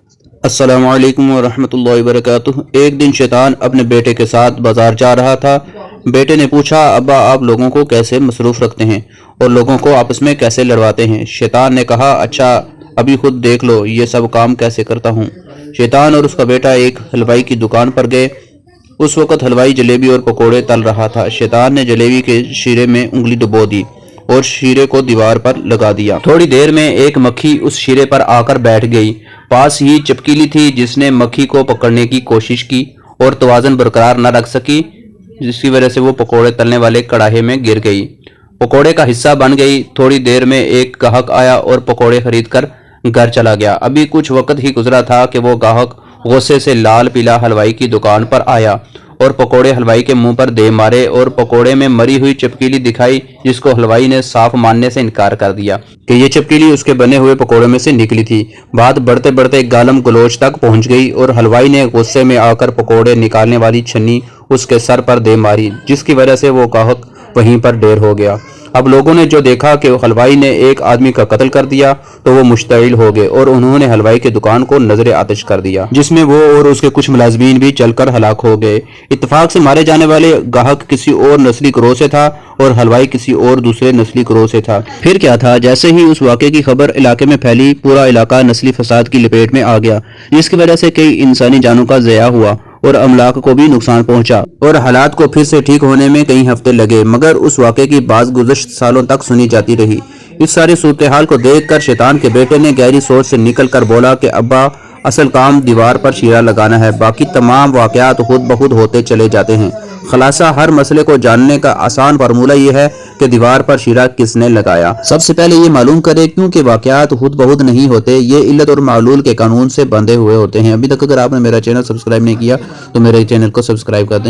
السلام علیکم ورحمۃ اللہ وبرکاتہ۔ ایک دن شیطان اپنے بیٹے کے ساتھ بازار جا رہا تھا۔ بیٹے نے پوچھا، ابا آپ لوگوں کو کیسے مصروف رکھتے ہیں اور لوگوں کو آپس میں کیسے لڑواتے ہیں؟ شیطان نے کہا، اچھا ابھی خود دیکھ لو یہ سب کام کیسے کرتا ہوں۔ شیطان اور اس کا بیٹا ایک حلوائی کی دکان پر گئے۔ اس وقت حلوائی جلیبی اور پکوڑے تل رہا تھا۔ شیطان نے جلیبی کے شیرے میں انگلی ڈبو دی اور شیرے کو دیوار پر لگا دیا۔ تھوڑی دیر میں ایک مکھی اس شیرے پر آ کر بیٹھ گئی۔ پاس ہی چپکیلی تھی جس نے مکھی کو پکڑنے کی کوشش کی اور توازن برقرار نہ رکھ سکی، جس کی وجہ سے وہ پکوڑے تلنے والے کڑاہے میں گر گئی، پکوڑے کا حصہ بن گئی۔ تھوڑی دیر میں ایک گاہک آیا اور پکوڑے خرید کر گھر چلا گیا۔ ابھی کچھ وقت ہی گزرا تھا کہ وہ گاہک غصے سے لال پیلا حلوائی کی دکان پر آیا اور پکوڑے حلوائی کے منہ پر دے مارے اور پکوڑے میں مری ہوئی چپکیلی دکھائی، جس کو حلوائی نے صاف ماننے سے انکار کر دیا کہ یہ چپکیلی اس کے بنے ہوئے پکوڑے میں سے نکلی تھی۔ بات بڑھتے بڑھتے گالم گلوچ تک پہنچ گئی اور حلوائی نے غصے میں آ کر پکوڑے نکالنے والی چھنی اس کے سر پر دے ماری، جس کی وجہ سے وہ گاہک وہیں پر ڈیر ہو گیا۔ اب لوگوں نے جو دیکھا کہ حلوائی نے ایک آدمی کا قتل کر دیا تو وہ مشتعل ہو گئے اور انہوں نے حلوائی کی دکان کو نظر آتش کر دیا، جس میں وہ اور اس کے کچھ ملازمین بھی جل کر ہلاک ہو گئے۔ اتفاق سے مارے جانے والے گاہک کسی اور نسلی گروہ سے تھا اور حلوائی کسی اور دوسرے نسلی گروہ سے تھا۔ پھر کیا تھا، جیسے ہی اس واقعے کی خبر علاقے میں پھیلی، پورا علاقہ نسلی فساد کی لپیٹ میں آ گیا، جس کی وجہ سے کئی انسانی جانوں کا ضیاع ہوا اور املاک کو بھی نقصان پہنچا اور حالات کو پھر سے ٹھیک ہونے میں کئی ہفتے لگے، مگر اس واقعے کی بات گزشتہ سالوں تک سنی جاتی رہی۔ اس ساری صورتحال کو دیکھ کر شیطان کے بیٹے نے گہری سوچ سے نکل کر بولا کہ ابا، اصل کام دیوار پر شیرہ لگانا ہے، باقی تمام واقعات خود بخود ہوتے چلے جاتے ہیں۔ خلاصہ ہر مسئلے کو جاننے کا آسان فارمولہ یہ ہے کہ دیوار پر شیرہ کس نے لگایا۔ سب سے پہلے یہ معلوم کرے کیونکہ واقعات خود بخود نہیں ہوتے، یہ علت اور معلول کے قانون سے بندھے ہوئے ہوتے ہیں۔ ابھی تک اگر آپ نے میرا چینل سبسکرائب نہیں کیا تو میرے چینل کو سبسکرائب کر دیں۔